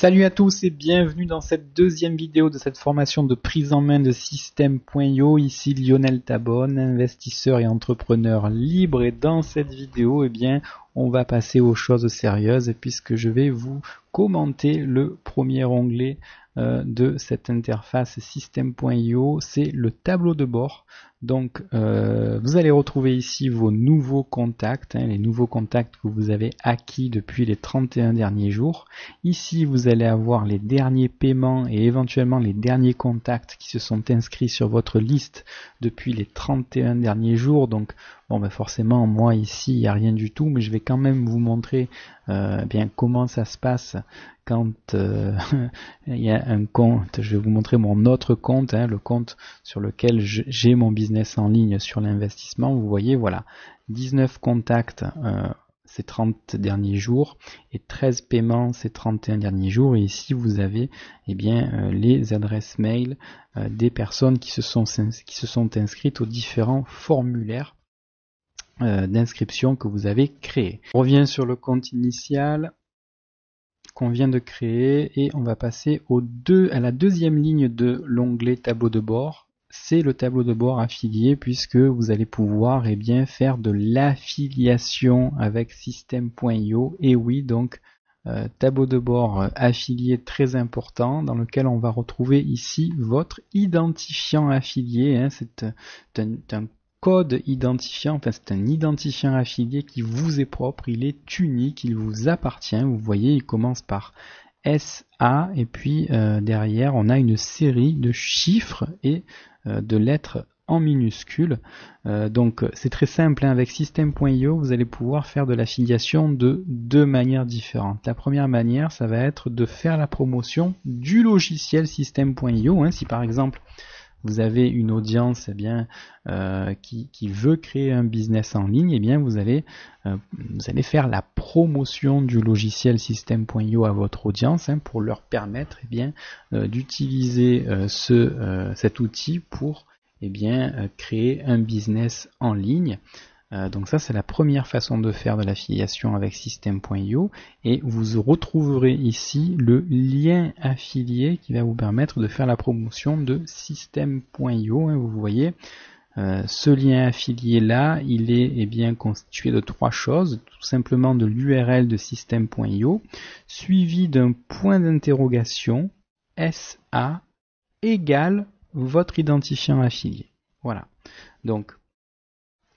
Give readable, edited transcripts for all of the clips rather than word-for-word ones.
Salut à tous et bienvenue dans cette deuxième vidéo de cette formation de prise en main de Système.io. Ici Lionel Tabonne, investisseur et entrepreneur libre, et dans cette vidéo, on va passer aux choses sérieuses puisque je vais vous commenter le premier onglet de cette interface Système.io, c'est le tableau de bord. Donc vous allez retrouver ici vos nouveaux contacts, les nouveaux contacts que vous avez acquis depuis les 31 derniers jours. Ici vous allez avoir les derniers paiements et éventuellement les derniers contacts qui se sont inscrits sur votre liste depuis les 31 derniers jours. Donc forcément moi ici il n'y a rien du tout, mais je vais quand même vous montrer comment ça se passe quand il y a un compte. Je vais vous montrer mon autre compte, le compte sur lequel j'ai mon business en ligne sur l'investissement. Vous voyez, voilà, 19 contacts ces 30 derniers jours et 13 paiements ces 31 derniers jours. Et ici vous avez les adresses mail des personnes qui se sont inscrites aux différents formulaires d'inscription que vous avez créé. On revient sur le compte initial qu'on vient de créer et on va passer à la deuxième ligne de l'onglet tableau de bord. C'est le tableau de bord affilié, puisque vous allez pouvoir faire de l'affiliation avec Système.io. Et oui, donc tableau de bord affilié très important, dans lequel on va retrouver ici votre identifiant affilié. C'est un code identifiant, c'est un identifiant affilié qui vous est propre, il est unique, il vous appartient. Vous voyez, il commence par SA et puis derrière on a une série de chiffres et de lettres en minuscules. Donc c'est très simple, avec Système.io vous allez pouvoir faire de l'affiliation de deux manières différentes. La première manière, ça va être de faire la promotion du logiciel Système.io. Si par exemple vous avez une audience qui veut créer un business en ligne, vous allez faire la promotion du logiciel Système.io à votre audience pour leur permettre d'utiliser cet outil pour créer un business en ligne. Donc ça, c'est la première façon de faire de l'affiliation avec Système.io, et vous retrouverez ici le lien affilié qui va vous permettre de faire la promotion de Système.io. Vous voyez, ce lien affilié là, il est constitué de trois choses: tout simplement de l'URL de Système.io, suivi d'un point d'interrogation, SA égale votre identifiant affilié. Voilà. Donc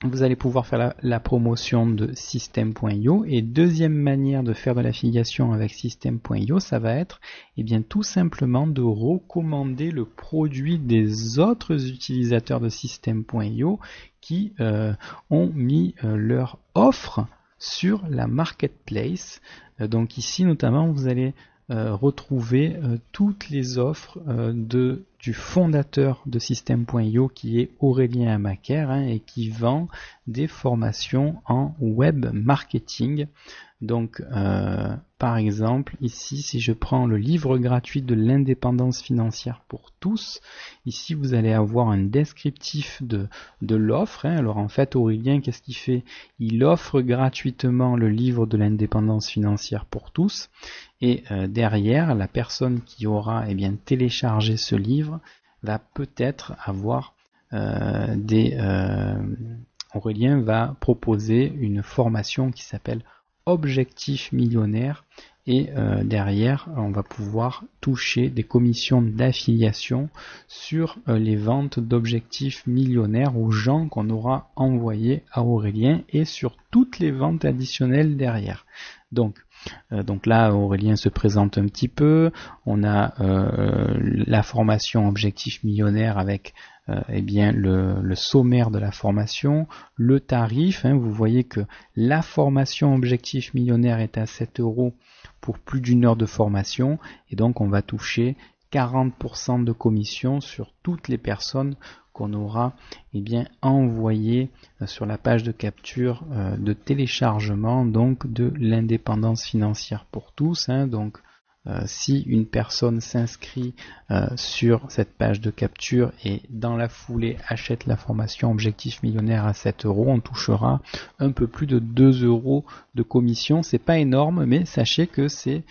vous allez pouvoir faire la promotion de Système.io. Et deuxième manière de faire de l'affiliation avec Système.io, ça va être tout simplement de recommander le produit des autres utilisateurs de Système.io qui ont mis leur offre sur la marketplace. Donc ici notamment vous allez retrouver toutes les offres du fondateur de Système.io, qui est Aurélien Amaker, et qui vend des formations en web marketing. Donc par exemple ici, si je prends le livre gratuit de l'indépendance financière pour tous, ici vous allez avoir un descriptif de l'offre. Alors en fait, Aurélien, qu'est-ce qu'il fait? Il offre gratuitement le livre de l'indépendance financière pour tous, et derrière, la personne qui aura téléchargé ce livre va peut-être avoir Aurélien va proposer une formation qui s'appelle Objectif Millionnaire, et derrière on va pouvoir toucher des commissions d'affiliation sur les ventes d'objectifs millionnaires aux gens qu'on aura envoyés à Aurélien, et sur toutes les ventes additionnelles derrière. Donc là, Aurélien se présente un petit peu. On a la formation Objectif Millionnaire avec le sommaire de la formation, le tarif. Vous voyez que la formation Objectif Millionnaire est à 7 € pour plus d'une heure de formation, et donc on va toucher 40% de commission sur toutes les personnes qu'on aura envoyé sur la page de capture de téléchargement donc de l'indépendance financière pour tous. Donc si une personne s'inscrit sur cette page de capture et dans la foulée achète la formation Objectif Millionnaire à 7 €, on touchera un peu plus de 2 € de commission. C'est pas énorme, mais sachez que c'est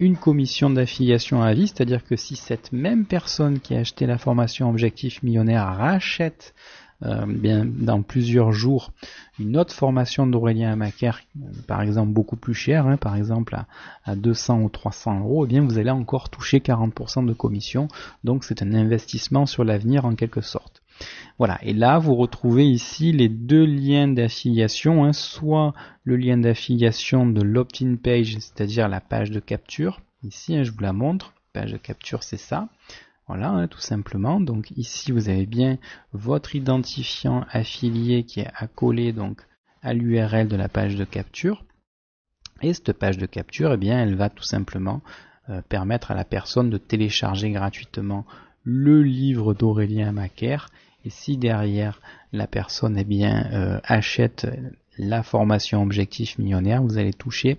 une commission d'affiliation à vie, c'est-à-dire que si cette même personne qui a acheté la formation Objectif Millionnaire rachète bien dans plusieurs jours une autre formation d'Aurélien Amaker, par exemple beaucoup plus chère, hein, par exemple à 200 ou 300 euros, eh bien vous allez encore toucher 40% de commission, donc c'est un investissement sur l'avenir en quelque sorte. Voilà, et là vous retrouvez ici les deux liens d'affiliation, hein, soit le lien d'affiliation de l'opt-in page, c'est-à-dire la page de capture, ici hein, je vous la montre, page de capture c'est ça. Voilà, hein, tout simplement. Donc ici, vous avez bien votre identifiant affilié qui est accolé donc à l'URL de la page de capture. Et cette page de capture, eh bien, elle va tout simplement permettre à la personne de télécharger gratuitement le livre d'Aurélien Amaker. Et si derrière la personne eh bien, achète la formation Objectif Millionnaire, vous allez toucher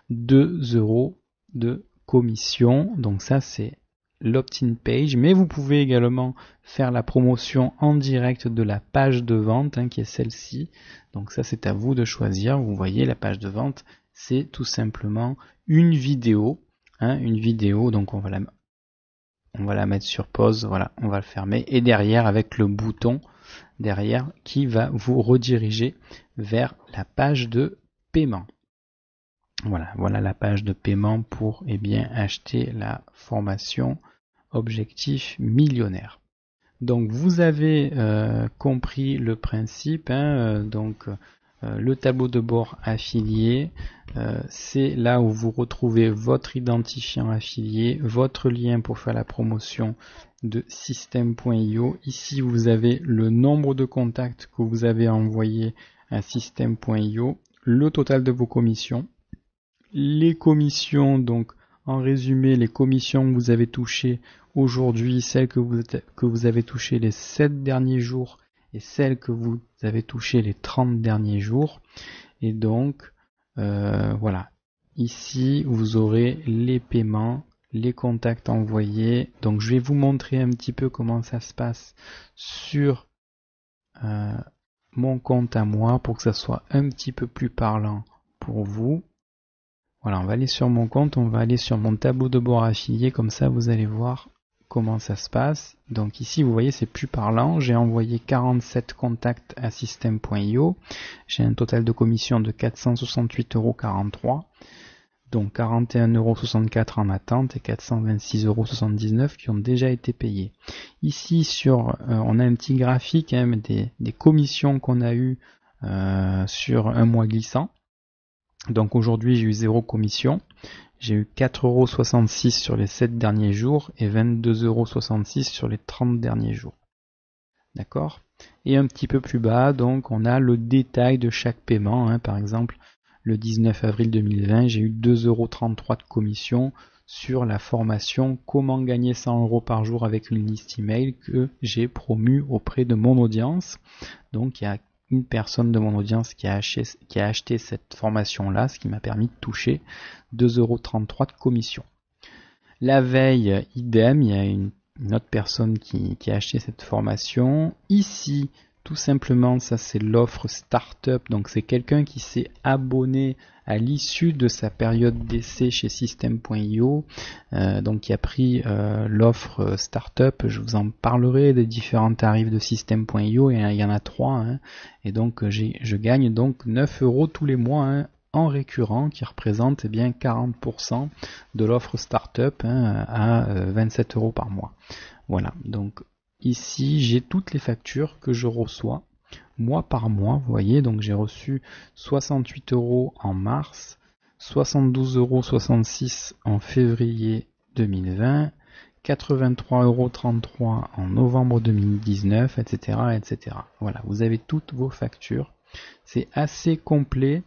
2 € de commission. Donc ça, c'est l'opt-in page, mais vous pouvez également faire la promotion en direct de la page de vente hein, qui est celle-ci. Donc ça c'est à vous de choisir. Vous voyez la page de vente, c'est tout simplement une vidéo, hein, donc on va la mettre sur pause, voilà, on va le fermer et derrière avec le bouton derrière qui va vous rediriger vers la page de paiement. Voilà la page de paiement pour eh bien acheter la formation Objectif Millionnaire. Donc vous avez compris le principe, hein, le tableau de bord affilié, c'est là où vous retrouvez votre identifiant affilié, votre lien pour faire la promotion de Système.io. Ici vous avez le nombre de contacts que vous avez envoyés à Système.io, le total de vos commissions, les commissions, donc en résumé les commissions que vous avez touchées aujourd'hui, celles que vous avez touchées les 7 derniers jours et celles que vous avez touchées les 30 derniers jours. Et donc voilà, ici vous aurez les paiements, les contacts envoyés. Donc je vais vous montrer un petit peu comment ça se passe sur mon compte à moi pour que ça soit un petit peu plus parlant pour vous. Voilà, on va aller sur mon compte, on va aller sur mon tableau de bord affilié, comme ça vous allez voir comment ça se passe. Donc ici vous voyez c'est plus parlant, j'ai envoyé 47 contacts à Système.io, j'ai un total de commission de 468,43 €, donc 41,64 € en attente et 426,79 € qui ont déjà été payés. Ici on a un petit graphique hein, des commissions qu'on a eues sur un mois glissant. Donc aujourd'hui j'ai eu 0 commission, j'ai eu 4,66 € sur les 7 derniers jours et 22,66 € sur les 30 derniers jours. D'accord? Et un petit peu plus bas, donc on a le détail de chaque paiement, hein. Par exemple, le 19 avril 2020, j'ai eu 2,33 € de commission sur la formation Comment gagner 100 € par jour avec une liste email que j'ai promue auprès de mon audience. Donc il y a une personne de mon audience qui a acheté cette formation-là, ce qui m'a permis de toucher 2,33 € de commission. La veille, idem, il y a une autre personne qui a acheté cette formation. Ici, tout simplement, ça c'est l'offre Startup, donc c'est quelqu'un qui s'est abonné à l'issue de sa période d'essai chez Système.io, donc qui a pris l'offre Startup. Je vous en parlerai des différents tarifs de Système.io, et il y en a 3, hein, et donc je gagne donc 9 € tous les mois hein, en récurrent, qui représente eh bien 40% de l'offre Startup hein, à 27 € par mois. Voilà, donc ici j'ai toutes les factures que je reçois mois par mois, vous voyez, donc j'ai reçu 68 € en mars, 72,66 € en février 2020, 83,33 € en novembre 2019, etc., etc. Voilà, vous avez toutes vos factures, c'est assez complet.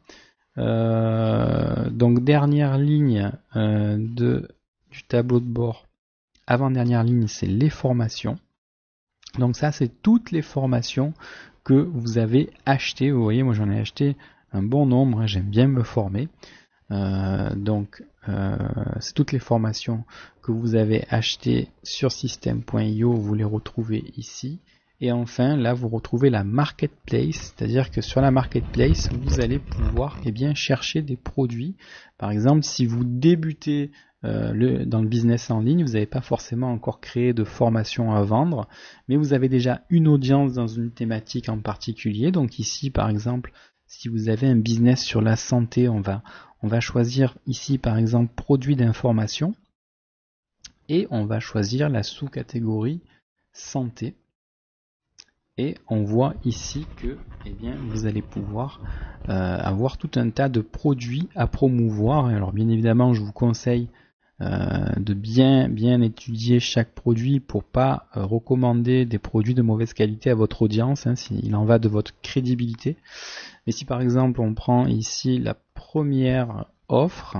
Donc dernière ligne du tableau de bord, avant-dernière ligne, c'est les formations. Donc ça, c'est toutes les formations que vous avez achetées. Vous voyez, moi j'en ai acheté un bon nombre, hein, j'aime bien me former. C'est toutes les formations que vous avez achetées sur Système.io, vous les retrouvez ici. Et enfin, là, vous retrouvez la marketplace, c'est-à-dire que sur la marketplace, vous allez pouvoir eh bien, chercher des produits. Par exemple, si vous débutez dans le business en ligne, vous n'avez pas forcément encore créé de formation à vendre, mais vous avez déjà une audience dans une thématique en particulier. Donc ici, par exemple, si vous avez un business sur la santé, on va choisir ici, par exemple, produits d'information, et on va choisir la sous-catégorie santé. Et on voit ici que vous allez pouvoir avoir tout un tas de produits à promouvoir. Alors bien évidemment, je vous conseille de bien étudier chaque produit pour pas recommander des produits de mauvaise qualité à votre audience. Il en va de votre crédibilité. Mais si par exemple on prend ici la première offre,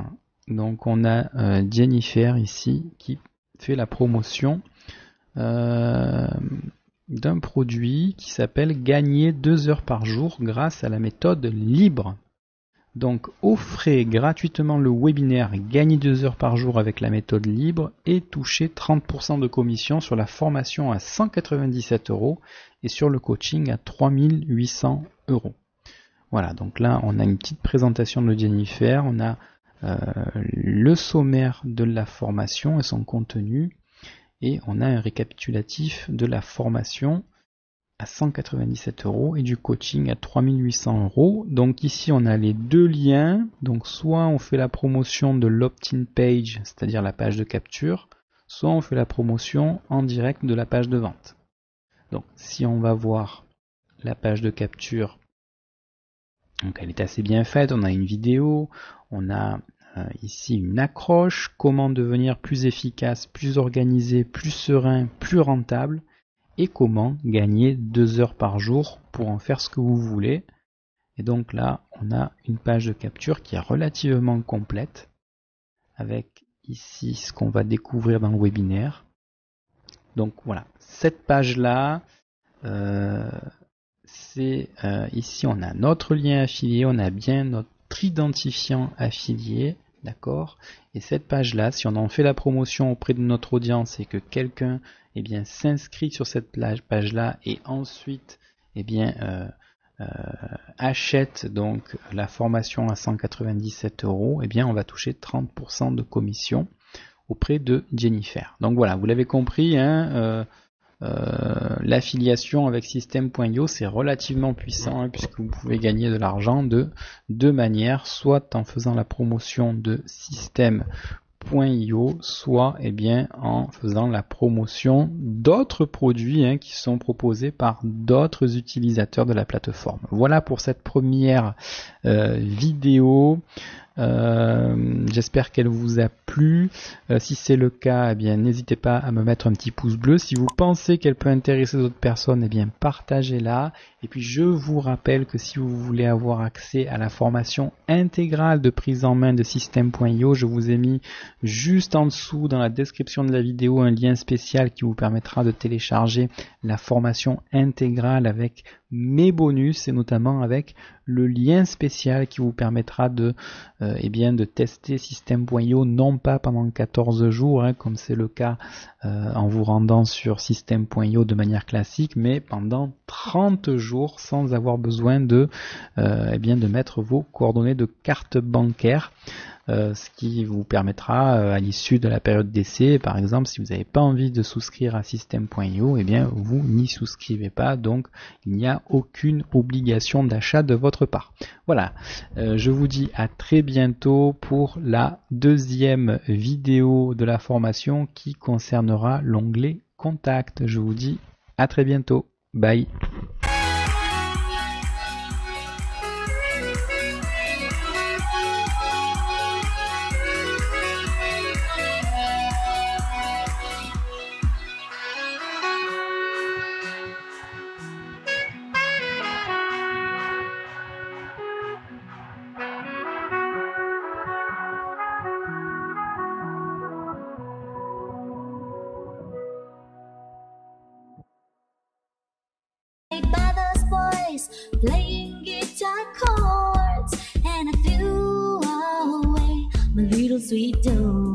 donc on a Jennifer ici qui fait la promotion d'un produit qui s'appelle gagner 2 heures par jour grâce à la méthode libre. Donc offrez gratuitement le webinaire gagner 2 heures par jour avec la méthode libre et touchez 30% de commission sur la formation à 197 € et sur le coaching à 3800 €. Voilà, donc là on a une petite présentation de Jennifer, on a le sommaire de la formation et son contenu. Et on a un récapitulatif de la formation à 197 € et du coaching à 3800 €. Donc ici on a les deux liens. Donc soit on fait la promotion de l'opt-in page, c'est-à-dire la page de capture, soit on fait la promotion en direct de la page de vente. Donc si on va voir la page de capture, donc elle est assez bien faite, on a une vidéo, on a ici une accroche, comment devenir plus efficace, plus organisé, plus serein, plus rentable, et comment gagner 2 heures par jour pour en faire ce que vous voulez. Et donc là, on a une page de capture qui est relativement complète, avec ici ce qu'on va découvrir dans le webinaire. Donc voilà, cette page-là, ici on a notre lien affilié, on a bien notre identifiant affilié, d'accord. Et cette page là, si on en fait la promotion auprès de notre audience et que quelqu'un s'inscrit sur cette page là et ensuite achète donc la formation à 197 €, on va toucher 30% de commission auprès de Jennifer. Donc voilà, vous l'avez compris, l'affiliation avec System.io c'est relativement puissant puisque vous pouvez gagner de l'argent de deux manières, soit en faisant la promotion de System.io, soit en faisant la promotion d'autres produits qui sont proposés par d'autres utilisateurs de la plateforme. Voilà pour cette première vidéo. J'espère qu'elle vous a plu. Si c'est le cas, n'hésitez pas à me mettre un petit pouce bleu. Si vous pensez qu'elle peut intéresser d'autres personnes, partagez-la. Et puis je vous rappelle que si vous voulez avoir accès à la formation intégrale de prise en main de System.io, je vous ai mis juste en dessous dans la description de la vidéo un lien spécial qui vous permettra de télécharger la formation intégrale avec mes bonus et notamment avec le lien spécial qui vous permettra de tester System.io non pas pendant 14 jours comme c'est le cas en vous rendant sur System.io de manière classique, mais pendant 30 jours sans avoir besoin de mettre vos coordonnées de carte bancaire. Ce qui vous permettra à l'issue de la période d'essai, par exemple, si vous n'avez pas envie de souscrire à System.io, vous n'y souscrivez pas, donc il n'y a aucune obligation d'achat de votre part. Voilà, je vous dis à très bientôt pour la deuxième vidéo de la formation qui concernera l'onglet Contact. Je vous dis à très bientôt. Bye. By those boys playing guitar chords, and I threw away my little sweet dough.